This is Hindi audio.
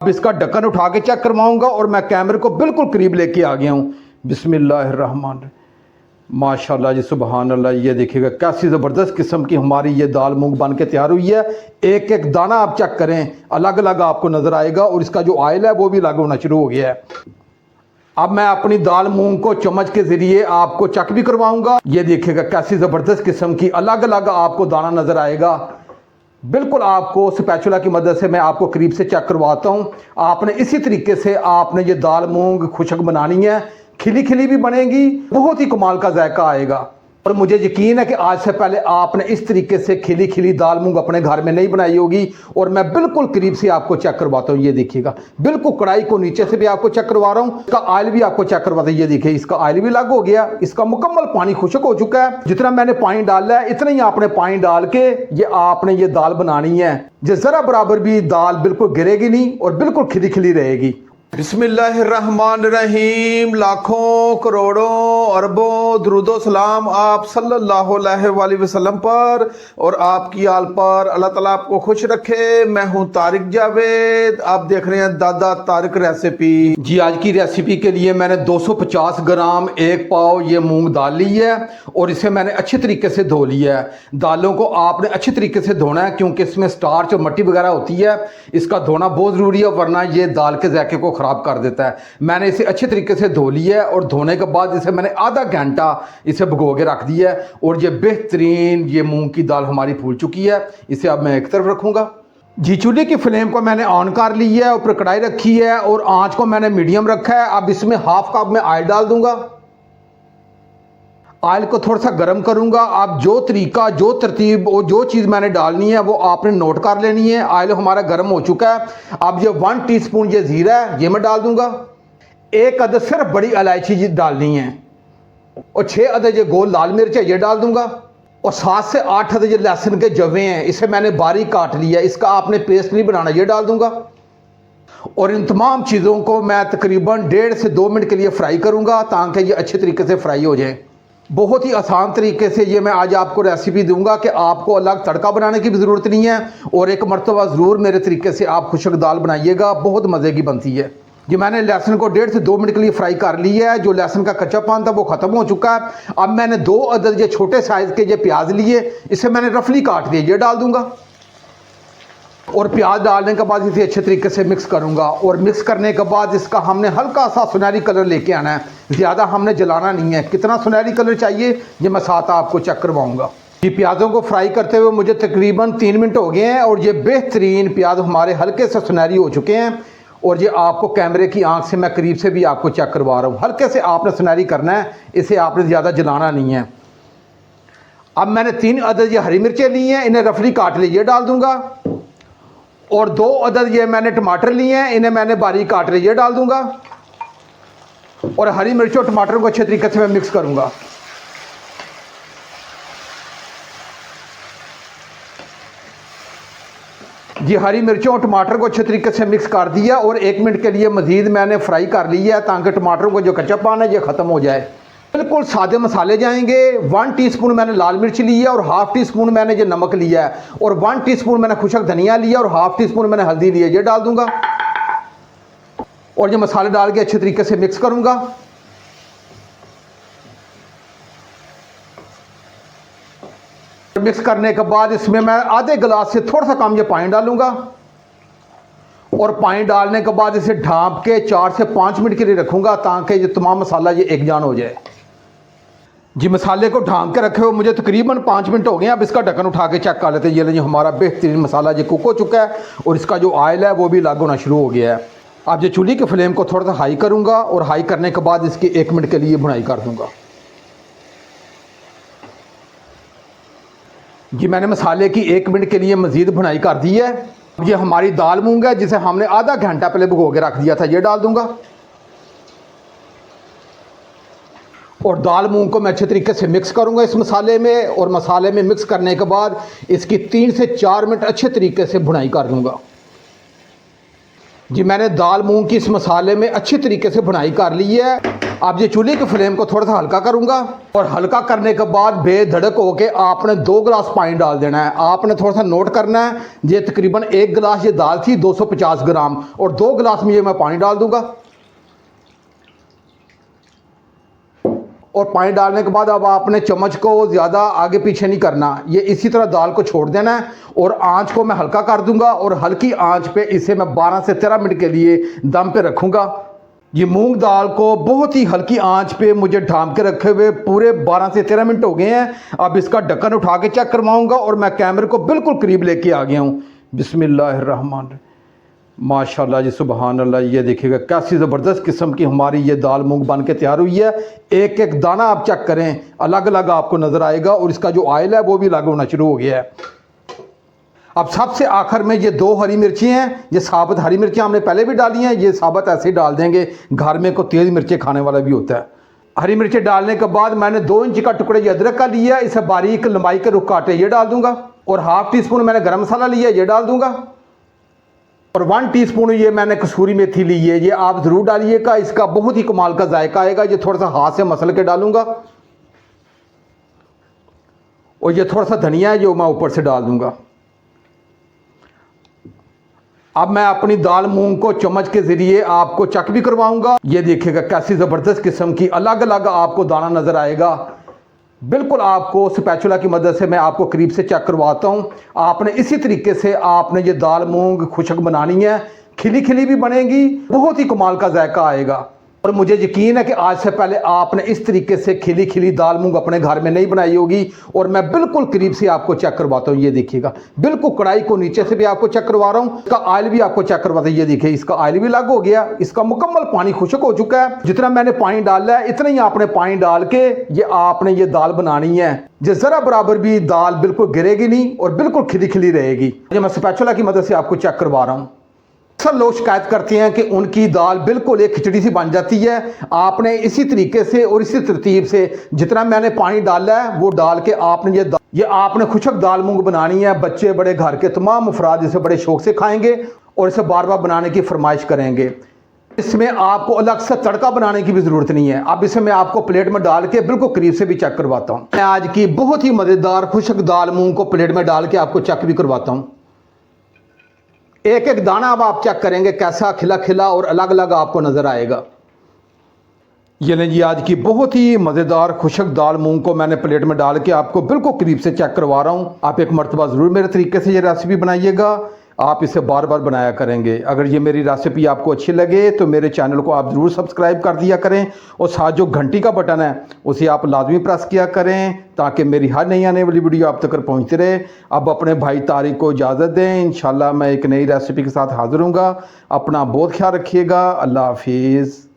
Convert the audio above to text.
अब इसका ढक्कन उठा के चेक करवाऊंगा और मैं कैमरे को बिल्कुल करीब लेके आ गया हूँ। बिस्मिल्लाहिर्रहमान, माशाल्लाह जी, सुबहान अल्लाह। ये देखिएगा कैसी ज़बरदस्त किस्म की हमारी ये दाल मूंग बन के तैयार हुई है। एक एक दाना आप चेक करें, अलग अलग आपको नज़र आएगा और इसका जो ऑयल है वो भी अलग होना शुरू हो गया है। अब मैं अपनी दाल मूंग को चम्मच के ज़रिए आपको चेक भी करवाऊंगा। ये देखिएगा कैसी ज़बरदस्त किस्म की अलग अलग आपको दाना नज़र आएगा। बिल्कुल आपको स्पैचुला की मदद से मैं आपको करीब से चेक करवाता हूँ। आपने इसी तरीके से आपने ये दाल मूंग खुशक बनानी है, खिली खिली भी बनेगी, बहुत ही कमाल का जायका आएगा। और मुझे यकीन है कि आज से पहले आपने इस तरीके से खिली खिली दाल मूंग अपने घर में नहीं बनाई होगी। और मैं बिल्कुल करीब से आपको चेक करवाता हूँ। ये देखिएगा, बिल्कुल कढ़ाई को नीचे से भी आपको चेक करवा रहा हूँ, इसका ऑयल भी आपको चेक करवाता हूँ। ये देखिए, इसका ऑयल भी अलग हो गया, इसका मुकम्मल पानी खुशक हो चुका है। जितना मैंने पानी डाला है इतना ही आपने पानी डाल के आपने ये दाल बनानी है। जो जरा बराबर भी दाल बिल्कुल गिरेगी नहीं और बिल्कुल खिली खिली रहेगी। बिस्मिल्लाहिर्रहमानिर्रहीम। लाखों करोड़ों अरबों दुरूदो सलाम आप सल्लल्लाहु अलैहि वसल्लम पर और आपकी आल पर। अल्लाह ताला आपको खुश रखे। मैं हूं तारिक जावेद, आप देख रहे हैं दादा तारिक रेसिपी। जी, आज की रेसिपी के लिए मैंने 250 ग्राम एक पाव ये मूंग दाल ली है और इसे मैंने अच्छे तरीके से धो लिया है। दालों को आपने अच्छे तरीके से धोना है क्योंकि इसमें स्टार्च और मिट्टी वगैरह होती है। इसका धोना बहुत ज़रूरी है, वरना ये दाल के जायके को खराब कर देता है। मैंने इसे अच्छे तरीके से धो लिया है और धोने के बाद इसे मैंने आधा घंटा इसे भिगो के रख दिया है और ये बेहतरीन ये मूंग की दाल हमारी फूल चुकी है। इसे अब मैं एक तरफ रखूंगा। जी, चूल्हे की फ्लेम को मैंने ऑन कर ली है, ऊपर कढ़ाई रखी है और आंच को मैंने मीडियम रखा है। अब इसमें हाफ कप में ऑयल डाल दूंगा। ऑयल को थोड़ा सा गर्म करूंगा। आप जो तरीका, जो तरतीब और जो चीज़ मैंने डालनी है वो आपने नोट कर लेनी है। ऑयल हमारा गर्म हो चुका है। अब ये 1 टीस्पून ये ज़ीरा है, ये मैं डाल दूंगा। 1 अदद सिर्फ बड़ी इलायची डालनी है और 6 अदद ये गोल लाल मिर्च है, ये डाल दूंगा। और 7 से 8 अदद ये लहसुन के जवे हैं, इसे मैंने बारीक काट लिया, इसका आपने पेस्ट नहीं बनाना, ये डाल दूंगा। और इन तमाम चीज़ों को मैं तकरीबन 1.5 से 2 मिनट के लिए फ्राई करूंगा ताकि ये अच्छे तरीके से फ्राई हो जाए। बहुत ही आसान तरीके से ये मैं आज आपको रेसिपी दूंगा कि आपको अलग तड़का बनाने की भी ज़रूरत नहीं है। और एक मरतबा ज़रूर मेरे तरीके से आप खुशक दाल बनाइएगा, बहुत मज़े की बनती है। ये मैंने लहसुन को 1.5 से 2 मिनट के लिए फ्राई कर लिया है। जो लहसुन का कच्चापन था वो ख़त्म हो चुका है। अब मैंने 2 अदद ये छोटे साइज़ के ये प्याज लिए, इसे मैंने रफली काट दिया, ये डाल दूंगा। और प्याज डालने के बाद इसे अच्छे तरीके से मिक्स करूंगा। और मिक्स करने के बाद इसका हमने हल्का सा सुनहरी कलर लेके आना है, ज़्यादा हमने जलाना नहीं है। कितना सुनहरी कलर चाहिए ये मैं साथ आपको चेक करवाऊंगा। ये प्याज़ों को फ्राई करते हुए मुझे तकरीबन 3 मिनट हो गए हैं और ये बेहतरीन प्याज हमारे हल्के से सुनहरी हो चुके हैं। और ये आपको कैमरे की आंख से मैं करीब से भी आपको चेक करवा रहा हूँ। हल्के से आपने सुनहरी करना है, इसे आपने ज़्यादा जलाना नहीं है। अब मैंने 3 अदद ये हरी मिर्चें ली हैं, इन्हें रफली काट ली, ये डाल दूंगा। और 2 अदद ये मैंने टमाटर लिए हैं, इन्हें मैंने बारीक काट लिया, ये डाल दूंगा। और हरी मिर्च और टमाटर को अच्छे तरीके से मैं मिक्स करूंगा। जी, हरी मिर्चों और टमाटर को अच्छे तरीके से मिक्स कर दिया और 1 मिनट के लिए मजीद मैंने फ्राई कर लिया है ताकि टमाटर को जो कच्चापन है ये ख़त्म हो जाए। बिल्कुल सादे मसाले जाएंगे। 1 टीस्पून मैंने लाल मिर्च ली है और हाफ टीस्पून मैंने ये नमक लिया है और 1 टीस्पून मैंने खुशक धनिया लिया और हाफ टीस्पून मैंने हल्दी ली है, ये डाल दूंगा। और ये मसाले डाल के अच्छे तरीके से मिक्स करूंगा। मिक्स करने के बाद इसमें मैं आधे गिलास से थोड़ा सा कम ये पानी डालूंगा। और पानी डालने के बाद इसे ढांप के 4 से 5 मिनट के लिए रखूंगा ताकि ये तमाम मसाला ये एक जान हो जाए। जी, मसाले को ढांक के रखे हुए मुझे तकरीबन 5 मिनट हो गए। अब इसका ढक्कन उठा के चेक कर लेते हैं। ये लीजिए, हमारा बेहतरीन मसाला ये कुक हो चुका है और इसका जो ऑयल है वो भी अलग होना शुरू हो गया है। अब ये चूल्हे की फ्लेम को थोड़ा सा हाई करूंगा और हाई करने के बाद इसकी 1 मिनट के लिए भुनाई कर दूंगा। जी, मैंने मसाले की 1 मिनट के लिए मजीद भुनाई कर दी है। ये हमारी दाल मूंग है जिसे हमने आधा घंटा पहले भिगो के रख दिया था, ये डाल दूंगा। और दाल मूंग को मैं अच्छे तरीके से मिक्स करूंगा इस मसाले में। और मसाले में मिक्स करने के बाद इसकी 3 से 4 मिनट अच्छे तरीके से भुनाई कर दूंगा। जी, मैंने दाल मूंग की इस मसाले में अच्छी तरीके से भुनाई कर ली है। अब ये चूल्हे की फ्लेम को थोड़ा सा हल्का करूंगा और हल्का करने के बाद बेधड़क होके आपने 2 गिलास पानी डाल देना है। आपने थोड़ा सा नोट करना है, ये तकरीबन 1 गिलास ये दाल थी 250 ग्राम और 2 गिलास में ये मैं पानी डाल दूंगा। और पानी डालने के बाद अब आपने चम्मच को ज़्यादा आगे पीछे नहीं करना, ये इसी तरह दाल को छोड़ देना है और आंच को मैं हल्का कर दूंगा और हल्की आंच पे इसे मैं 12 से 13 मिनट के लिए दम पे रखूंगा। ये मूंग दाल को बहुत ही हल्की आंच पे मुझे ढांप के रखे हुए पूरे 12 से 13 मिनट हो गए हैं। अब इसका ढक्कन उठा के चेक करवाऊंगा और मैं कैमरे को बिल्कुल करीब लेके आ गया हूँ। बिस्मिल्लाहिर्रहमान, माशाल्लाह जी, सुबहान अल्लाह। ये देखिएगा कैसी ज़बरदस्त किस्म की हमारी ये दाल मूंग बन के तैयार हुई है। एक एक दाना आप चेक करें, अलग अलग आपको नज़र आएगा और इसका जो ऑयल है वो भी अलग होना शुरू हो गया है। अब सबसे आखिर में ये 2 हरी मिर्ची हैं, ये साबुत हरी मिर्ची हमने पहले भी डाली हैं, ये साबुत ऐसे ही डाल देंगे, घर में को तेज़ मिर्ची खाने वाला भी होता है। हरी मिर्ची डालने के बाद मैंने 2 इंच का टुकड़े ये अदरक का लिया, इसे बारीक लंबाई के रुख काटे ये डाल दूंगा और हाफ टी स्पून मैंने गर्म मसाला लिया, ये डाल दूंगा और 1 टीस्पून ये मैंने कसूरी मेथी ली है, ये आप ज़रूर डालिएगा, इसका बहुत ही कमाल का जायका आएगा। ये थोड़ा सा हाथ से मसल के डालूंगा और ये थोड़ा सा धनिया है जो मैं ऊपर से डाल दूंगा। अब मैं अपनी दाल मूंग को चम्मच के ज़रिए आपको चेक भी करवाऊंगा। ये देखिएगा कैसी ज़बरदस्त किस्म की अलग अलग आपको दाना नज़र आएगा। बिल्कुल आपको स्पैचुला की मदद से मैं आपको करीब से चेक करवाता हूँ। आपने इसी तरीके से आपने ये दाल मूंग खुशक बनानी है, खिली खिली भी बनेगी, बहुत ही कमाल का जायका आएगा। और मुझे यकीन है कि आज से पहले आपने इस तरीके से खिली खिली दाल मूंग अपने घर में नहीं बनाई होगी और मैं बिल्कुल करीब से आपको चेक करवाता हूँ। ये देखिएगा बिल्कुल कढ़ाई को नीचे से भी आपको चेक करवा रहा हूँ, इसका ऑयल भी आपको चेक करवाता हूँ। ये देखिए इसका ऑयल भी अलग हो गया, इसका मुकम्मल पानी खुशक हो चुका है। जितना मैंने पानी डाला है इतना ही आपने पानी डाल के ये आपने ये दाल बनानी है। ये ज़रा बराबर भी दाल बिल्कुल गिरेगी नहीं और बिल्कुल खिली खिली रहेगी। मैं स्पैचुला की मदद से आपको चेक करवा रहा हूँ। अक्सर लोग शिकायत करते हैं कि उनकी दाल बिल्कुल एक खिचड़ी सी बन जाती है। आपने इसी तरीके से और इसी तरतीब से जितना मैंने पानी डाला है वो डाल के आपने ये आपने खुशक दाल मूंग बनानी है। बच्चे बड़े घर के तमाम अफराद इसे बड़े शौक से खाएंगे और इसे बार बार बनाने की फरमाइश करेंगे। इसमें आपको अलग से तड़का बनाने की भी ज़रूरत नहीं है। अब इसे मैं आपको प्लेट में डाल के बिल्कुल करीब से भी चेक करवाता हूँ। मैं आज की बहुत ही मज़ेदार खुशक दाल मूंग को प्लेट में डाल के आपको चेक भी करवाता हूँ। एक एक दाना अब आप चेक करेंगे कैसा खिला खिला और अलग अलग आपको नज़र आएगा। ये लें जी, आज की बहुत ही मज़ेदार खुशक दाल मूंग को मैंने प्लेट में डाल के आपको बिल्कुल करीब से चेक करवा रहा हूँ। आप एक मरतबा ज़रूर मेरे तरीके से ये रेसिपी बनाइएगा, आप इसे बार बार बनाया करेंगे। अगर ये मेरी रेसिपी आपको अच्छी लगे तो मेरे चैनल को आप ज़रूर सब्सक्राइब कर दिया करें और साथ जो घंटी का बटन है उसे आप लाजमी प्रेस किया करें ताकि मेरी हर नई आने वाली वीडियो आप तक पहुंचती रहे। अब अपने भाई तारिक को इजाज़त दें, इंशाल्लाह मैं एक नई रेसिपी के साथ हाज़िर हूँगा। अपना बहुत ख्याल रखिएगा। अल्लाह हाफिज़।